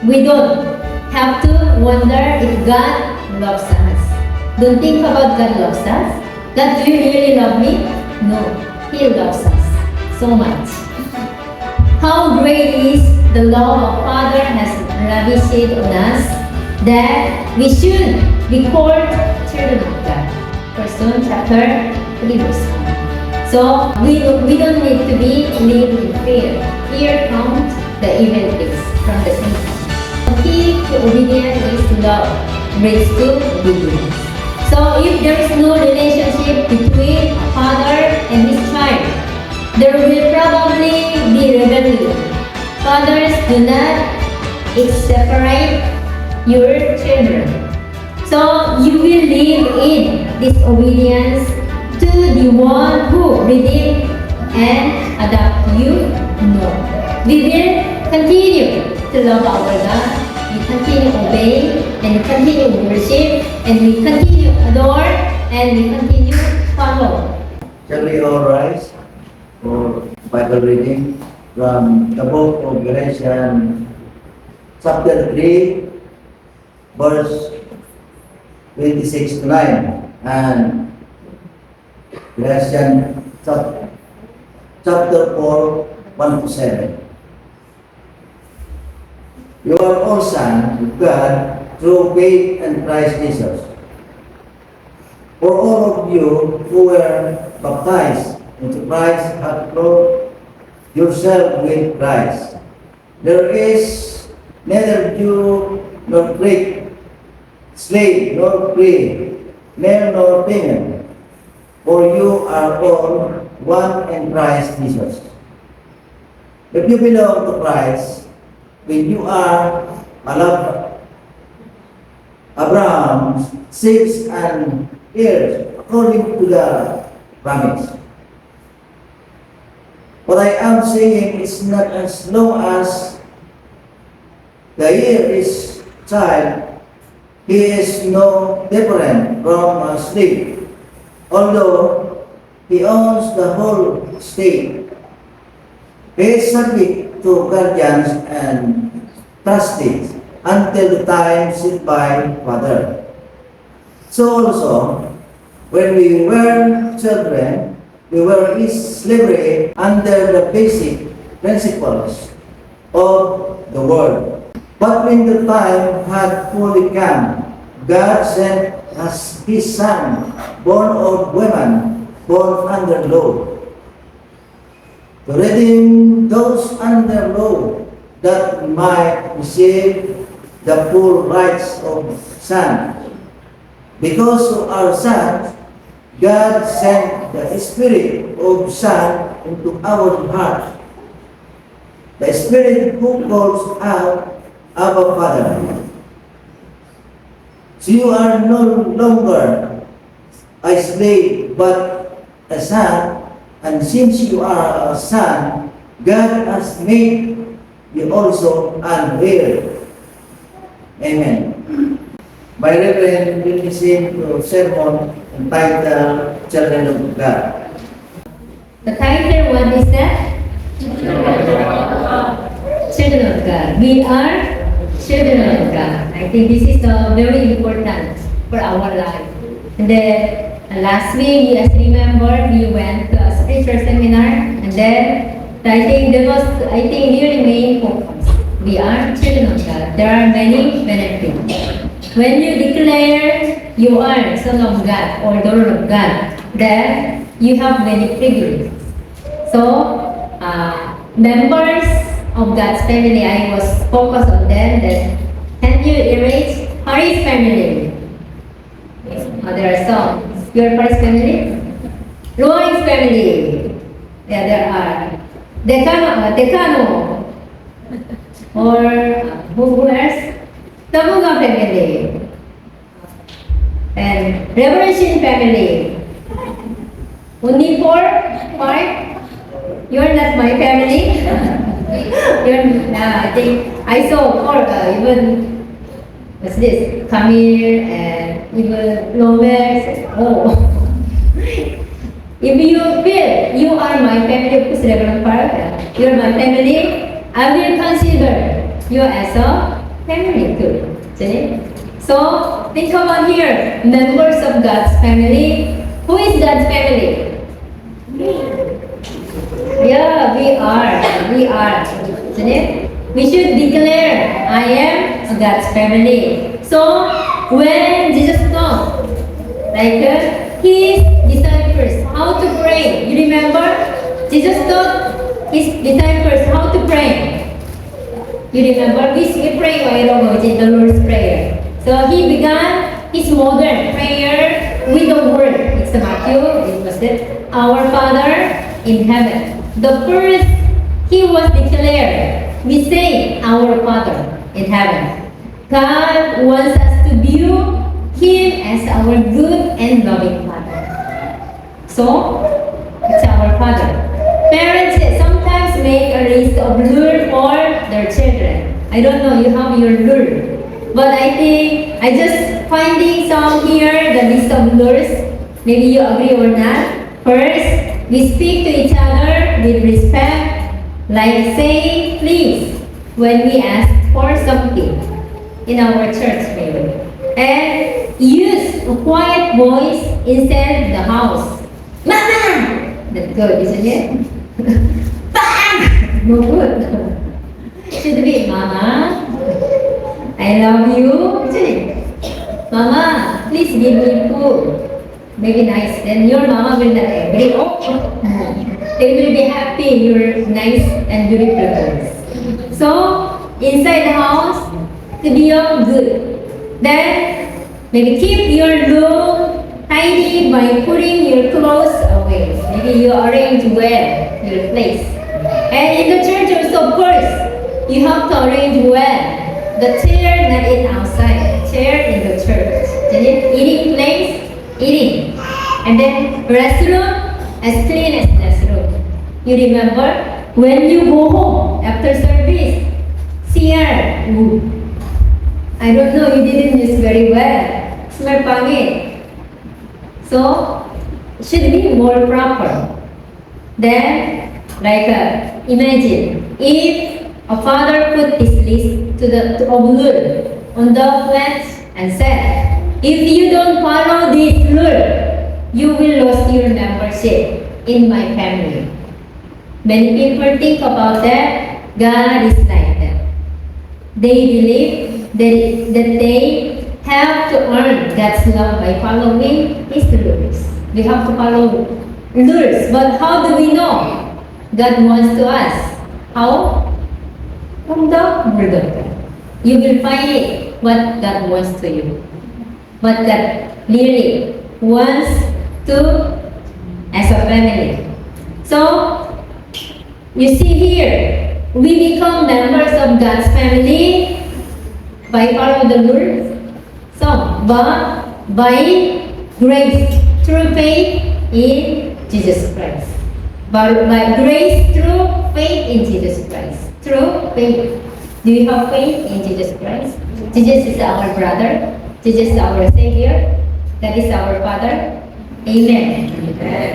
we don't have to wonder if God loves us. Don't think about God loves us. God, do you really love me? No, He loves us so much. How great is the love our Father has lavished on us that we should be called children of God. 1 John chapter 3 verse 1. So we don't need to be live in fear. Fear comes the evil things from the Satan. Key to obedience is love, brings to obedience. So if there is no relationship between a father and his child, there will probably be rebellion. Fathers, do not separate your children. So you will live in disobedience to the one who redeemed and adopt you. No. We will continue to love our God. We continue obey and we continue worship and we continue adore and we continue follow. Shall we all rise for Bible reading from the book of Galatians, chapter 3, verse 26 to 9, and Galatians chapter 4, 1 to 7. You are all sons of God through faith in Christ Jesus. For all of you who were baptized into Christ have clothed yourself with Christ. There is neither Jew nor Greek, slave nor free, male nor female, for you are all one in Christ Jesus. If you belong to Christ, when you are Abraham's seeds and heirs according to the promise. What I am saying is not as long as the heir is child, he is no different from a slave, although he owns the whole state. He is subject to guardians and trustees until the time set by Father. So also, when we were children, we were in slavery under the basic principles of the world. But when the time had fully come, God sent us His Son, born of woman, born under law, to redeem those under law, that we might receive the full rights of son. Because of our sons, God sent the Spirit of Son into our heart, the Spirit who calls out, Abba Father. So you are no longer a slave, but a son. And since you are a son, God has made you also an heir. Amen. My Reverend will be sing to sermon entitled Children of God. The title one is that? Children of God. We are children of God. I think this is very important for our life. And then last week, as remember, we went to a spiritual seminar, and then I think there was, really main focus. We are children of God. There are many benefits. When you declare you are son of God or daughter of God, then you have many privileges. So, members of God's family, I was focused on them. That can you erase Hari's family? There are some. Your first family? Roy's family. Yeah, there are. Decano. Or who else? Tamuga family. And Revelation family. Only 5? You're not my family. I think I saw 4, even, what's this? Camille and even Lomax. Oh. If you feel you are my family, of course, Reverend Park, you're my family, I will consider you as a family too, isn't it? So think about here, members of God's family. Who is God's family? Yeah, we are, isn't it? We should declare, I am God's family. So when Jesus taught, his disciples how to pray, you remember? Jesus taught his disciples how to pray. You remember? We pray a while ago, which is the Lord's Prayer. So he began his modern prayer with the word. It's Matthew, it was that our Father in heaven. The first he was declared, we say our Father in heaven. God wants us to view him as our good and loving Father. So, it's our Father. Parents sometimes make a list of lure for their children. I don't know, you have your lure. But I think, I just finding some here, the list of lures. Maybe you agree or not. First, we speak to each other with respect, like saying please when we ask for something in our church maybe. And use a quiet voice inside the house. Mama! That's good, isn't it? Bang! No good. Should be Mama, I love you. Isn't it? Mama, please give me food. Maybe nice. Then your mama will not agree. They will be happy you're nice and beautiful girls. So inside the house to be all good. Then maybe keep your room tidy by putting your clothes away. Maybe you arrange well your place. And in the church also, of course, you have to arrange well. The chair not in outside, chair in the church. Eating place, eating. And then restroom as clean as restroom. You remember when you go home after service, CR. I don't know, you didn't use very well. Smell pangit. So, should be more proper. Then, imagine if a father put this list to lure on the plants and said, if you don't follow this rule, you will lose your membership in my family. Many people think about that. God is like that. They believe that they have to earn God's love by following His rules. We have to follow rules. But how do we know God wants to us? How? From the Word of God. You will find it, what God wants to you. What God really wants to as a family. So, you see here, we become members of God's family by following the rules. So, but by grace, through faith in Jesus Christ. By grace through faith in Jesus Christ. Through faith. Do you have faith in Jesus Christ? Jesus is our brother. Jesus is our Savior. That is our Father. Amen.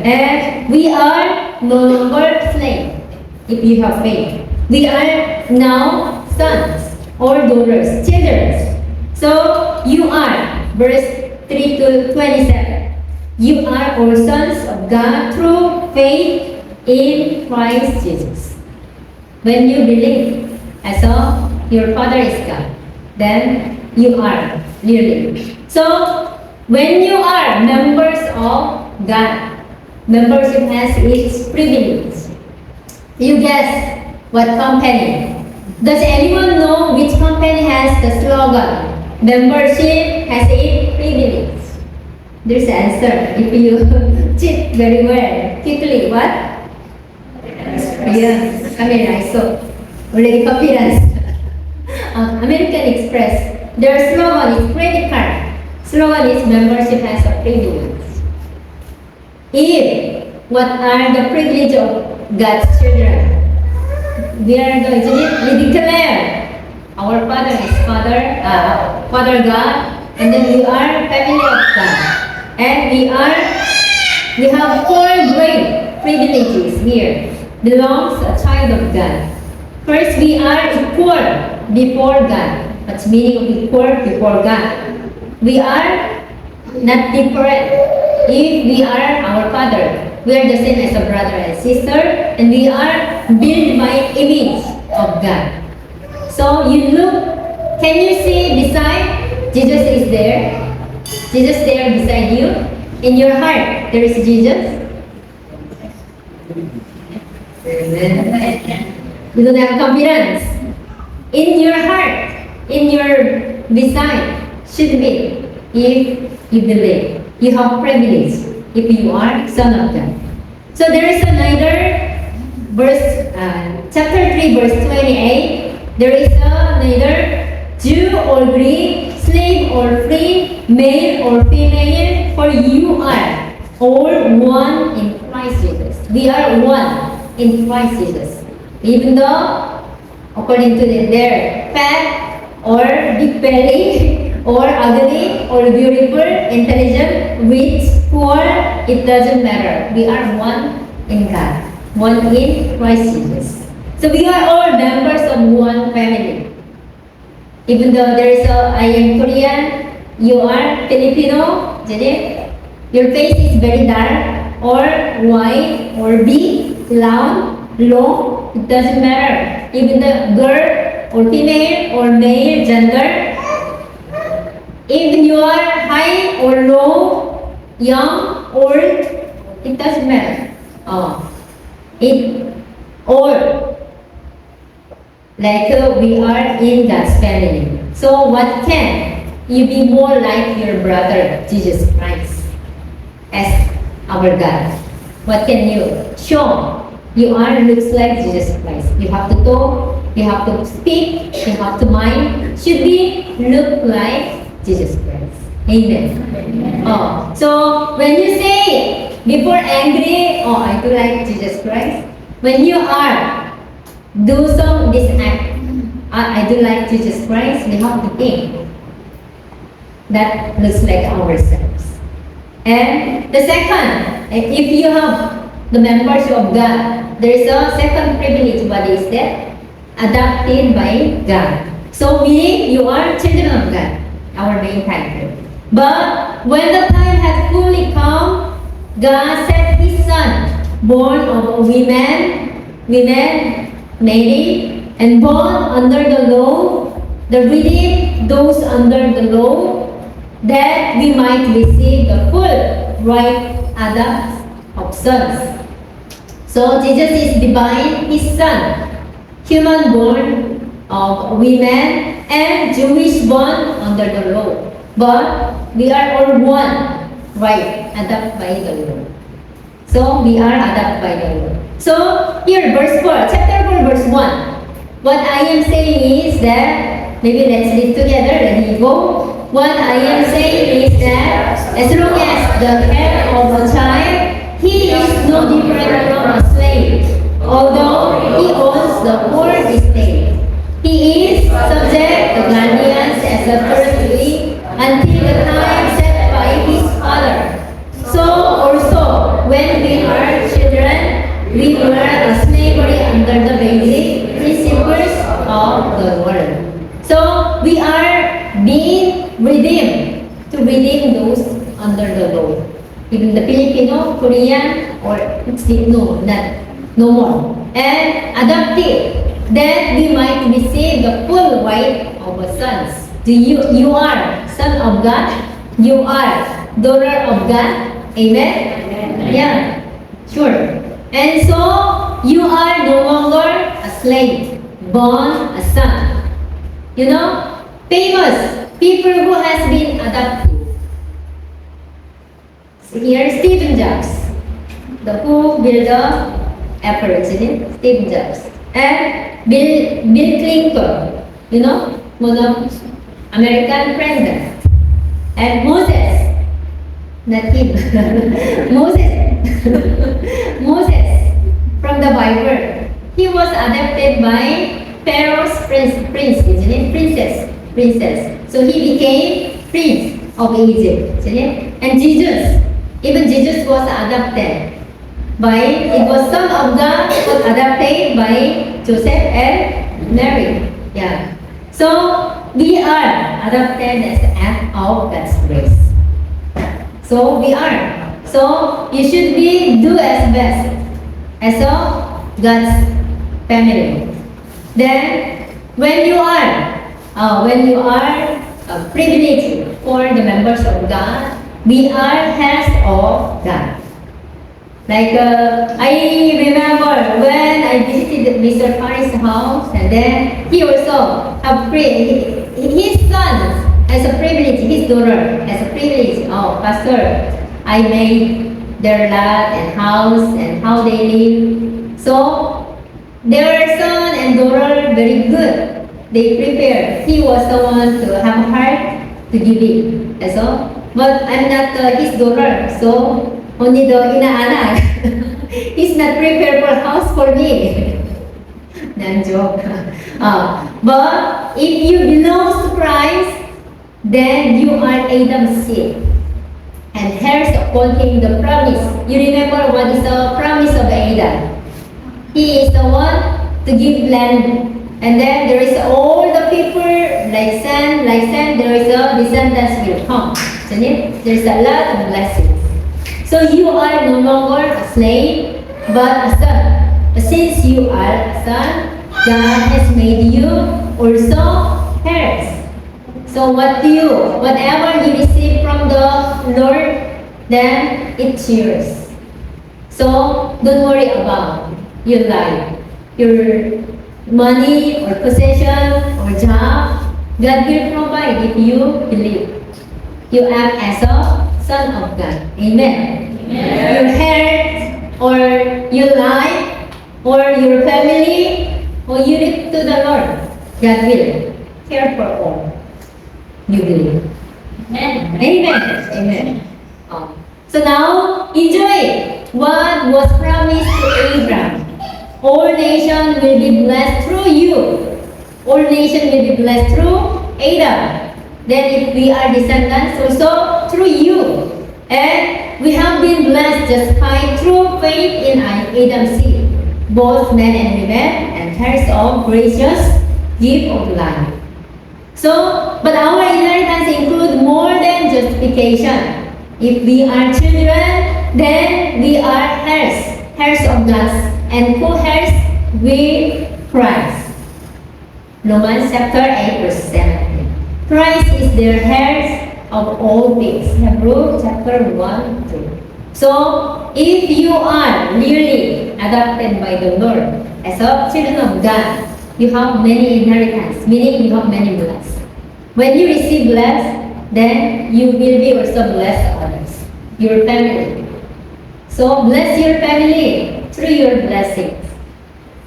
And we are no longer slaves if you have faith. We are now sons or daughters, children. So you are, verse 3 to 27. You are all sons of God through faith in Christ Jesus. When you believe as your Father is God, then you are really. So when you are members of God, membership has its privilege. You guess what company? Does anyone know which company has the slogan, membership has its privilege? There's the answer. If you cheat very well, quickly, what? Yeah, I saw. Already confidence. American Express. Their slogan is credit card. Slogan is membership has a privilege. If what are the privilege of God's children? We are going to declare our Father is Father God, and then we are family of God. And we have 4 great privileges here. Belongs a child of God. First, we are equal before God. A What's meaning of equal before God? We are not different. If we are our Father, we are the same as a brother and sister, and we are built by image of God. So you look, can you see beside Jesus is there? Jesus there beside you. In your heart, there is Jesus. You don't have confidence. In your heart, in your beside, should be if you believe. You have privilege if you are son of God. So there is another verse, chapter 3, verse 28. There is neither Jew or Greek, slave or free, male or female, for you are all one in Christ Jesus. We are one in Christ Jesus. Even though, according to their fat or big belly, or ugly, or beautiful, intelligent, rich, poor, it doesn't matter. We are one in God, one in Christ Jesus. So we are all members of one family. Even though there is I am Korean, you are Filipino, your face is very dark, or white, or big, loud, long, it doesn't matter. Even the girl, or female, or male, gender, even you are high or low, young, old, it doesn't matter. It all like we are in God's family. So what can you be more like your brother Jesus Christ as our God? What can you show? You are looks like Jesus Christ. You have to talk, you have to speak, you have to mind. Should be look like Jesus Christ. Amen. So when you say before angry, I do like Jesus Christ. When you are do some this act, I do like Jesus Christ. We have to think that looks like ourselves. And the second, if you have the members of God, there is a second privilege. What is that? Adopted by God. So meaning you are children of God. Our main title. But when the time had fully come, God sent His Son, born of a woman, Mary, and born under the law, the redeemed those under the law, that we might receive the full right adoption of sons. So Jesus is divine, His Son, human born of women, and Jewish born under the law. But we are all one, right, adopted by the law. So we are adopted by the law. So here, verse 4, chapter 4, verse 1. What I am saying is that, maybe let's read together, ready, go. What I am saying is that as long as the head of a child, he is no different from a slave, although he owns the whole estate. He is subject to guardians as a firstly until the time set by his father. So also, when we are children, we were a slavery under the basic principles of the world. So we are being redeemed to redeem those under the law. Even the Filipino, Korean, or no more. And adopted, that we might receive the full right of a sons. You are son of God. You are daughter of God. Amen? Amen. Yeah, sure. And so, you are no longer a slave, born a son. You know, famous people who has been adopted. So here, Stephen Jobs, the who built the Apple, isn't it? Steve Jobs. And Bill Clinton, you know, one of American president. And Moses, not him, Moses from the Bible. He was adopted by Pharaoh's prince, isn't it? Princess. So he became prince of Egypt, isn't it? And even Jesus was adopted by, it was son of God, was adopted by Joseph and Mary. Yeah. So we are adopted as an act of God's grace. So we are. So you should be do as best as a God's family. Then when you are privileged for the members of God, we are heirs of God. Like I remember when I visited Mr. Paris' house, and then he also have his son as a privilege, his daughter as a privilege. Oh, pastor, I made their lot and house and how they live. So their son and daughter very good. They prepared. He was the one to have a heart to give it. That's all. But I'm not his daughter, so only the inaanak. He's not prepared for a house for me. Nan joke. But if you belong to Christ, then you are Adam's seed. And heirs upon him the promise. You remember what is the promise of Adam? He is the one to give land. And then there is all the people like sand, there is a descendants will come. Isn't it? There's a lot of blessings. So you are no longer a slave, but a son. Since you are a son, God has made you also heirs. So whatever you receive from the Lord, then it's yours. So don't worry about your life, your money or possession or job. God will provide if you believe. You act as a son of God. Amen. Your health or your life or your family or you live to the Lord. God will care for all. You believe. Amen. Amen. Amen. So now enjoy what was promised to Abraham. All nations will be blessed through you. All nations will be blessed through Adam. Then if we are descendants also through you. And we have been blessed just by through faith in Adam's seed. Both men and women and heirs of gracious gift of life. So, but our inheritance includes more than justification. If we are children, then we are heirs of God, and co-heirs with Christ. Romans chapter 8 verse 17. Christ is their heirs of all things. Hebrews chapter 1, 2. So, if you are really adopted by the Lord as a children of God, you have many inheritance, meaning you have many blessings. When you receive blessed, then you will be also blessed others, your family. So bless your family through your blessings.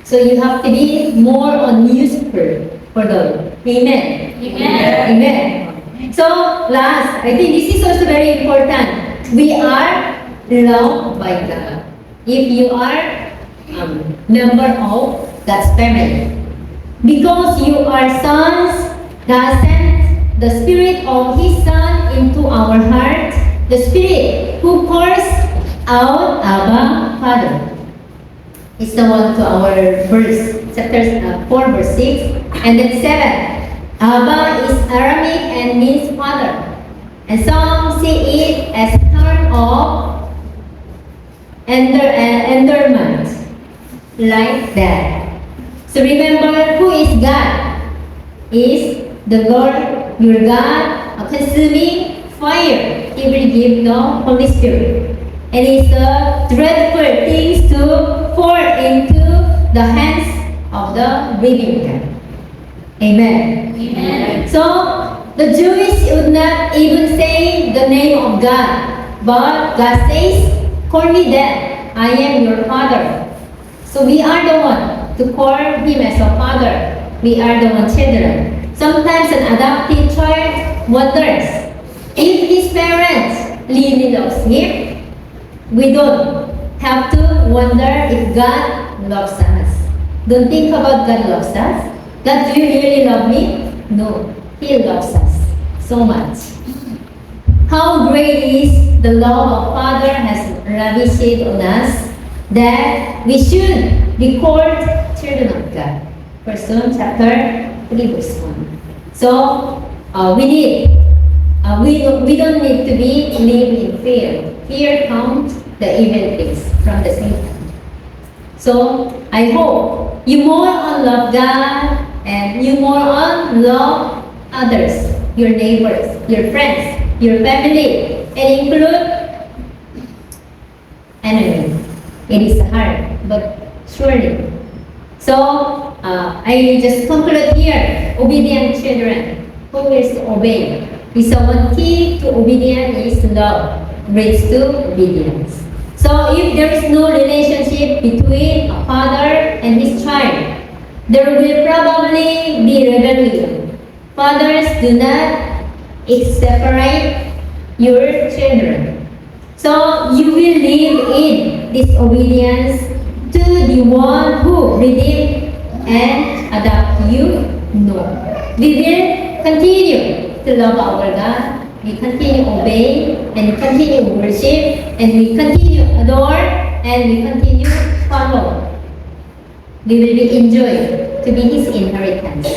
So you have to be more on useful for the Lord. Amen. Amen. Amen. So last, I think this is also very important. We are loved by God. If you are member of God's family. Because you are sons, God sent the Spirit of His Son into our heart, the Spirit who pours out Abba, Father. It's the one to our verse, chapter 4, verse 6, and then 7. Abba is Aramaic and means father. And some see it as a term of endearment, like that. So remember, who is God? Is the Lord your God, a consuming fire. He will give the Holy Spirit. And it's a dreadful things to pour into the hands of the living God. Amen. Amen. So the Jewish would not even say the name of God, but God says, "Call me that I am your father." So we are the one to call him as a father. We are the one children. Sometimes an adopted child wonders if his parents really loves him. We don't have to wonder if God loves us. Don't think about God loves us. God, do you really love me? No, He loves us so much. How great is the love of Father has lavished on us that we should be called children of God. 1 John chapter 3 verse 1. So, we don't need to be live in fear. Fear comes the evil things from the Satan. So I hope you more on love God and you more on love others, your neighbors, your friends, your family, and include enemy. It is hard, but surely. So I just conclude here. Obedient children who will obey. Is one key to obedience is love, leads to obedience. So if there is no relationship between a father and his child, there will probably be rebellion. Fathers, do not separate your children. So you will live in disobedience to the one who redeemed and adopt you? No. We will continue to love our God. We continue obey and we continue worship and we continue adore and we continue follow. We will be enjoyed to be His inheritance,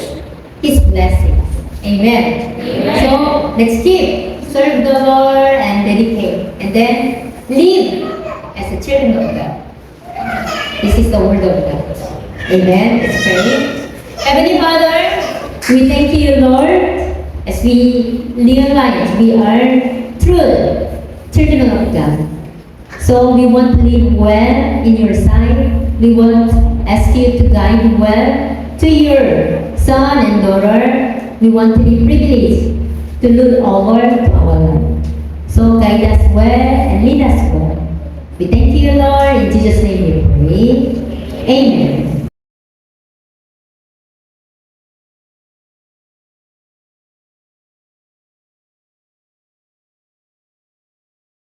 His blessings. Amen. So let's keep serve the Lord and dedicate and then live as a children of God. This is the word of God. Amen. Let's pray. Heavenly Father, we thank you, Lord, as we realize we are true children of God. So we want to live well in your sight. We want to ask you to guide well to your son and daughter. We want to be privileged to look over to our Lord. So guide us well and lead us well. We thank you, Lord. In Jesus' name we pray. Amen.